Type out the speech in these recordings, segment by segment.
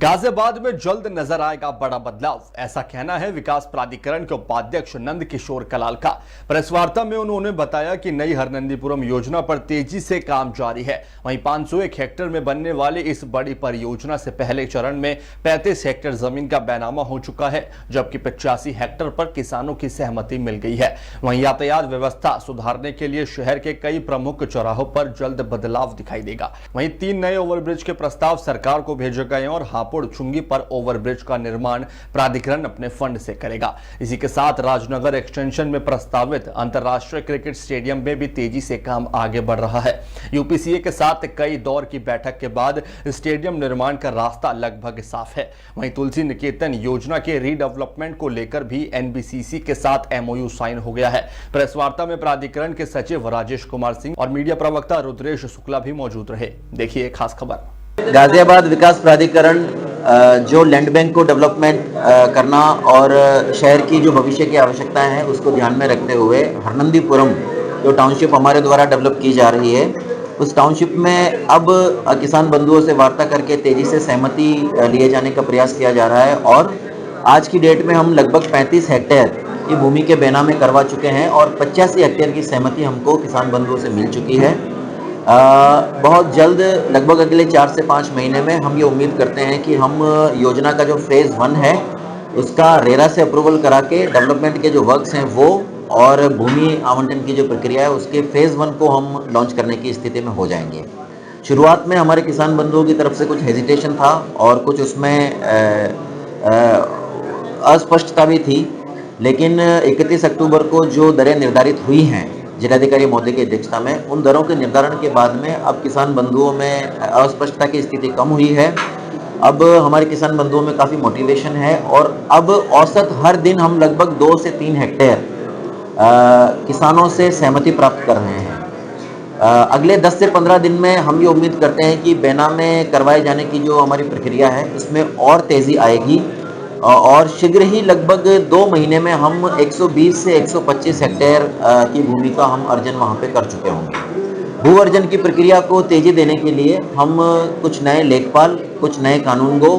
गाजियाबाद में जल्द नजर आएगा बड़ा बदलाव, ऐसा कहना है विकास प्राधिकरण के उपाध्यक्ष नंद किशोर कलाल का। प्रेस वार्ता में उन्होंने बताया कि नई हरनंदीपुरम योजना पर तेजी से काम जारी है। वहीं 501 हेक्टेयर में बनने वाली इस बड़ी परियोजना से पहले चरण में 35 हेक्टेयर जमीन का बैनामा हो चुका है, जबकि 85 हेक्टेयर पर किसानों की सहमति मिल गई है। वहीं यातायात व्यवस्था सुधारने के लिए शहर के कई प्रमुख चौराहों पर जल्द बदलाव दिखाई देगा। वहीं 3 नए ओवरब्रिज के प्रस्ताव सरकार को भेजे गए और हापुड़ चुंगी पर ओवरब्रिज का निर्माण प्राधिकरण अपने फंड से करेगा। इसी के साथ राजनगर एक्सटेंशन में प्रस्तावित अंतर्राष्ट्रीय क्रिकेट स्टेडियम में भी तेजी से काम आगे बढ़ रहा है। यूपीसीए के साथ कई दौर की बैठक के बाद स्टेडियम निर्माण का रास्ता लगभग साफ है। वहीं तुलसी निकेतन योजना के रीडेवलपमेंट को लेकर भी एनबीसीसी के साथ एमओयू साइन हो गया है। प्रेस वार्ता में प्राधिकरण के सचिव राजेश कुमार सिंह और मीडिया प्रवक्ता रुद्रेश शुक्ला भी मौजूद रहे। देखिए खास खबर। गाजियाबाद विकास प्राधिकरण जो लैंड बैंक को डेवलपमेंट करना और शहर की जो भविष्य की आवश्यकताएं हैं उसको ध्यान में रखते हुए हरनंदीपुरम जो टाउनशिप हमारे द्वारा डेवलप की जा रही है, उस टाउनशिप में अब किसान बंधुओं से वार्ता करके तेजी से सहमति लिए जाने का प्रयास किया जा रहा है। और आज की डेट में हम लगभग 35 हेक्टेयर की भूमि के बैनामे करवा चुके हैं और 85 हेक्टेयर की सहमति हमको किसान बंधुओं से मिल चुकी है। बहुत जल्द लगभग अगले 4 से 5 महीने में हम ये उम्मीद करते हैं कि हम योजना का जो फेज़ 1 है उसका रेरा से अप्रूवल करा के डेवलपमेंट के जो वर्क्स हैं वो और भूमि आवंटन की जो प्रक्रिया है उसके फेज़ 1 को हम लॉन्च करने की स्थिति में हो जाएंगे। शुरुआत में हमारे किसान बंधुओं की तरफ से कुछ हेजिटेशन था और कुछ उसमें अस्पष्टता भी थी, लेकिन 31 अक्टूबर को जो दरें निर्धारित हुई हैं जिलाधिकारी महोदय की अध्यक्षता में, उन दरों के निर्धारण के बाद में अब किसान बंधुओं में अस्पष्टता की स्थिति कम हुई है। अब हमारे किसान बंधुओं में काफ़ी मोटिवेशन है और अब औसत हर दिन हम लगभग 2 से 3 हेक्टेयर किसानों से सहमति प्राप्त कर रहे हैं। अगले 10 से 15 दिन में हम ये उम्मीद करते हैं कि बैनामे करवाए जाने की जो हमारी प्रक्रिया है इसमें और तेज़ी आएगी और शीघ्र ही लगभग 2 महीने में हम 120 से 125 हेक्टेयर की भूमि का हम अर्जन वहाँ पे कर चुके होंगे। भू अर्जन की प्रक्रिया को तेजी देने के लिए हम कुछ नए लेखपाल, कुछ नए कानूनगो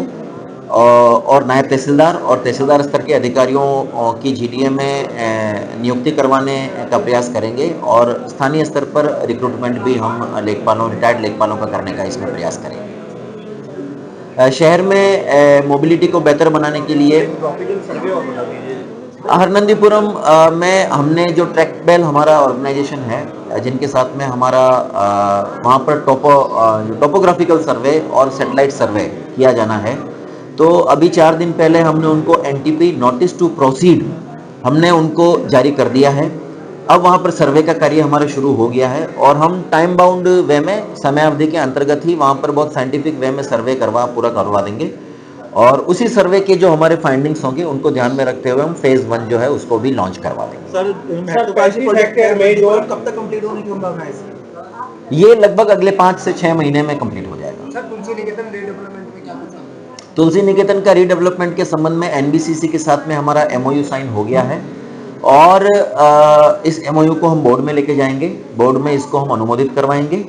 और नायब तहसीलदार और तहसीलदार स्तर के अधिकारियों की जीडीए में नियुक्ति करवाने का प्रयास करेंगे और स्थानीय स्तर पर रिक्रूटमेंट भी हम लेखपालों, रिटायर्ड लेखपालों का करने का इसमें प्रयास करेंगे। शहर में मोबिलिटी को बेहतर बनाने के लिए हरनंदीपुरम में हमने जो ट्रैकबेल हमारा ऑर्गेनाइजेशन है जिनके साथ में हमारा वहाँ पर टोपोग्राफिकल सर्वे और सैटेलाइट सर्वे किया जाना है, तो अभी 4 दिन पहले हमने उनको एनटीपी नोटिस टू प्रोसीड हमने उनको जारी कर दिया है। अब वहाँ पर सर्वे का कार्य हमारा शुरू हो गया है और हम टाइम बाउंड वे में समय अवधि के अंतर्गत ही वहाँ पर बहुत साइंटिफिक वे में सर्वे पूरा करवा देंगे और उसी सर्वे के जो हमारे फाइंडिंग्स होंगे उनको ध्यान में रखते हुए हम फेज़ 1 जो है उसको भी लॉन्च करवा देंगे। कब तक कंप्लीट होने की संभावना है? ये लगभग अगले 5 से 6 महीने में कंप्लीट हो जाएगा। सर, तुलसी निकेतन रीडेवलपमेंट में क्या कुछ है? तुलसी निकेतन का रीडेवलपमेंट के संबंध में एनबीसीसी के साथ में हमारा एमओयू साइन हो गया है और इस एमओयू को हम बोर्ड में लेके जाएंगे, बोर्ड में इसको हम अनुमोदित करवाएंगे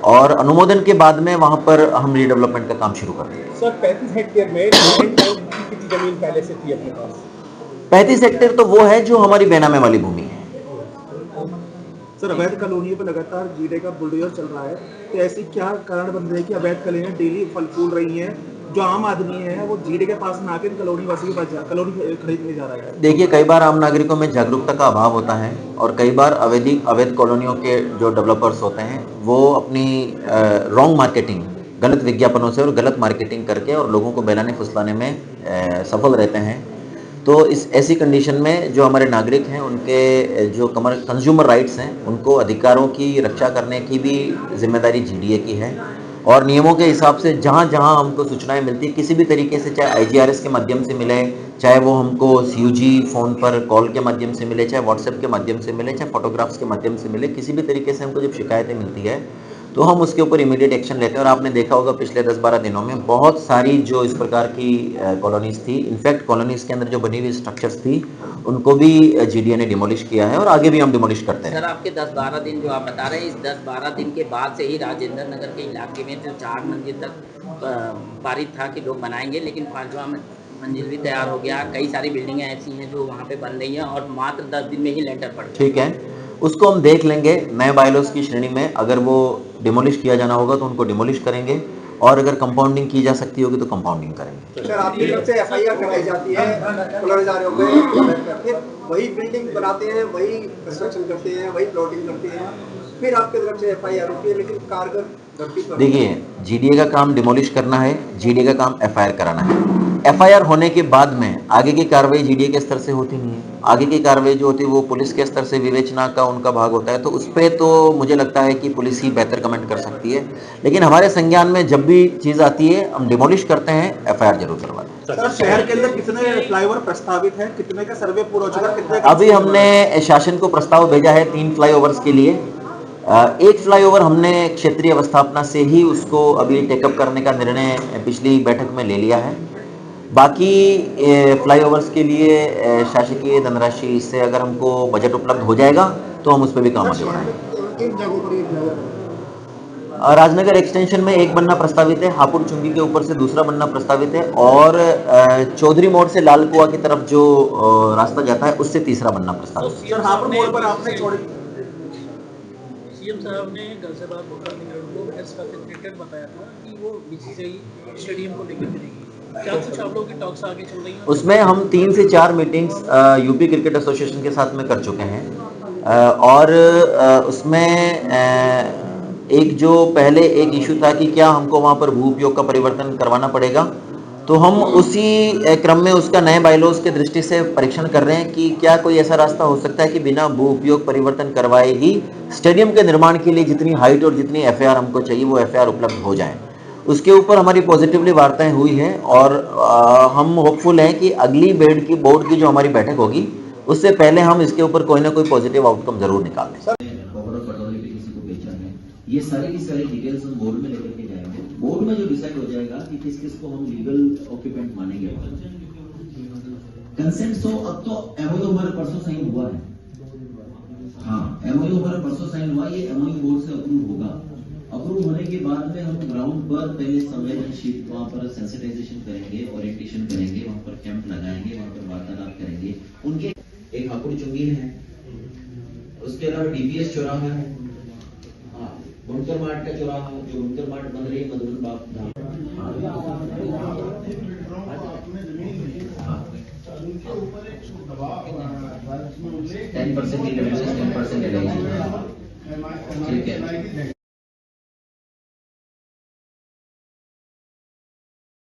और अनुमोदन के बाद में वहां पर हम रीडेवलपमेंट का काम शुरू कर देंगे। सर, 35 हेक्टेयर में कितनी जमीन पहले से थी अपने पास? 35 हेक्टेयर तो वो है जो हमारी बैनामे वाली भूमि है। सर, अवैध कॉलोनियों पर लगातार जीडे का बुलडोजर चल रहा है, तो ऐसी क्या कारण बन रहे हैं कि अवैध कॉलोनियां डेली फल फूल रही हैं? जो आम आदमी है वो जीडे के पास ना आकर कॉलोनी वासी के पास कॉलोनी खरीदने जा रहा है। देखिए, कई बार आम नागरिकों में जागरूकता का अभाव होता है और कई बार अवैध कॉलोनियों के जो डेवलपर्स होते हैं वो अपनी रॉन्ग मार्केटिंग, गलत विज्ञापनों से और गलत मार्केटिंग करके और लोगों को बहलाने फुसलाने में सफल रहते हैं। तो इस ऐसी कंडीशन में जो हमारे नागरिक हैं उनके जो कंज्यूमर राइट्स हैं उनको अधिकारों की रक्षा करने की भी जिम्मेदारी जीडीए की है और नियमों के हिसाब से जहाँ जहाँ हमको सूचनाएं मिलती है किसी भी तरीके से, चाहे आईजीआरएस के माध्यम से मिले, चाहे वो हमको सीयूजी फ़ोन पर कॉल के माध्यम से मिले, चाहे व्हाट्सएप के माध्यम से मिले, चाहे फोटोग्राफ्स के माध्यम से मिले, किसी भी तरीके से हमको जब शिकायतें मिलती है तो हम उसके ऊपर इमीडिएट एक्शन लेते हैं। और आपने देखा होगा पिछले 10-12 दिनों में बहुत सारी जो इस प्रकार की कॉलोनीज थी, इनफैक्ट कॉलोनीज के अंदर जो बनी हुई स्ट्रक्चर्स थी उनको भी जीडीए ने डिमोलिश किया है और आगे भी हम डिमोलिश करते हैं। सर, आपके 10-12 दिन जो आप बता रहे हैं, इस 10-12 दिन के बाद से ही राजेंद्र नगर के इलाके में जो 4 मंजिल तक पारित था कि लोग बनाएंगे, लेकिन 5वां मंजिल भी तैयार हो गया। कई सारी बिल्डिंगें ऐसी हैं जो वहाँ पे बन रही हैं और मात्र 10 दिन में ही लेंटर पड़ गया। ठीक है, उसको हम देख लेंगे। नए बायलॉज की श्रेणी में अगर वो डिमोलिश किया जाना होगा तो उनको डिमोलिश करेंगे, और अगर कंपाउंडिंग की जा सकती होगी तो कंपाउंडिंग करेंगे। सर आपकी तरफ से एफआईआर कराई जाती है पुनर्जारियों पे, फिर वही बिल्डिंग बनाते हैं, वही कंस्ट्रक्शन करते हैं, वही प्लॉटिंग करते हैं, फिर आपकी तरफ से एफआईआर होती है, लेकिन कारगर धरती पर देखिए, जीडीए का काम डिमोलिश करना है, जीडीए का काम एफआईआर कराना है। एफआईआर होने के बाद में आगे की कार्रवाई जीडीए के स्तर से होती नहीं है। आगे की कार्रवाई जो होती है वो पुलिस के स्तर से विवेचना का उनका भाग होता है, तो उस पर तो मुझे लगता है कि पुलिस ही बेहतर कमेंट कर सकती है। लेकिन हमारे संज्ञान में जब भी चीज़ आती है हम डिमोलिश करते हैं, एफआईआर जरूर करवाते हैं। सर शहर के अंदर कितने फ्लाईओवर प्रस्तावित है, कितने का सर्वे पूरा हो चुका, कितने का अभी हमने शासन को प्रस्ताव भेजा है 3 फ्लाईओवर्स के लिए। एक फ्लाईओवर हमने क्षेत्रीय अवस्थापना से ही उसको अभी टेकअप करने का निर्णय पिछली बैठक में ले लिया है। बाकी फ्लाईओवर्स के लिए शासकीय धनराशि से अगर हमको बजट उपलब्ध हो जाएगा तो हम उस पर भी काम आगे बढ़ाएंगे। किन जगहों पर ये फ्लाईओवर राजनगर एक्सटेंशन में एक बनना प्रस्तावित है, हापुड़ चुंगी के ऊपर से दूसरा बनना प्रस्तावित है, और चौधरी मोड़ से लाल कुआं की तरफ जो रास्ता जाता है उससे तीसरा बनना प्रस्तावित है। सर हापुड़ मोड़ पर आपने छोड़ी सीएम साहब ने गाजियाबाद प्राधिकरण को एज फैसिलिटेटेड बताया था कि वो बीसीसीआई स्टेडियम को लेकर करेगी। क्या कुछ आप लोगों की टॉक्स आगे चल रही हैं? उसमें हम 3 से 4 मीटिंग्स यूपी क्रिकेट एसोसिएशन के साथ में कर चुके हैं, और उसमें एक जो पहले एक इशू था कि क्या हमको वहाँ पर भू उपयोग का परिवर्तन करवाना पड़ेगा, तो हम उसी क्रम में उसका नए बायलॉज के दृष्टि से परीक्षण कर रहे हैं कि क्या कोई ऐसा रास्ता हो सकता है कि बिना भू उपयोग परिवर्तन करवाए ही स्टेडियम के निर्माण के लिए जितनी हाइट और जितनी एफआईआर हमको चाहिए वो एफआईआर उपलब्ध हो जाए। उसके ऊपर हमारी पॉजिटिवली वार्ताएं हुई हैं, और हम होपफुल हैं कि अगली बोर्ड की जो हमारी बैठक होगी उससे पहले हम इसके ऊपर कोई ना कोई पॉजिटिव आउटकम जरूर निकाल दें। ये सारी की सारी डिटेल्स हम बोर्ड में लेकर के जाएंगे। बोर्ड में जो डिसाइड हो जाएगा कि किस किस को हम लीगल ऑक्यूपेंट मानेंगे। कंसेंट तो अब तो एमओयू हमारे परसों साइन हुआ है। हाँ, एमओयू हमारा परसों साइन हुआ, ये एमओयू बोर्ड से अप्रूव होगा। अप्रूव होने के बाद में हम ग्राउंड पर पहले संवेदनशील वहाँ पर सेंसिटाइजेशन करेंगे, ओरिएंटेशन करेंगे, वहाँ पर कैंप लगाएंगे, वहाँ पर वार्तालाप करेंगे। उनके एक हापुड़ चुंगी है, उसके अलावा डीपीएस चौराहा है, बुनकर मार्ट का चौराहा जो बुनकर मार्ट बन रही है मधुबन बाप धाम, 10% 10% ठीक है।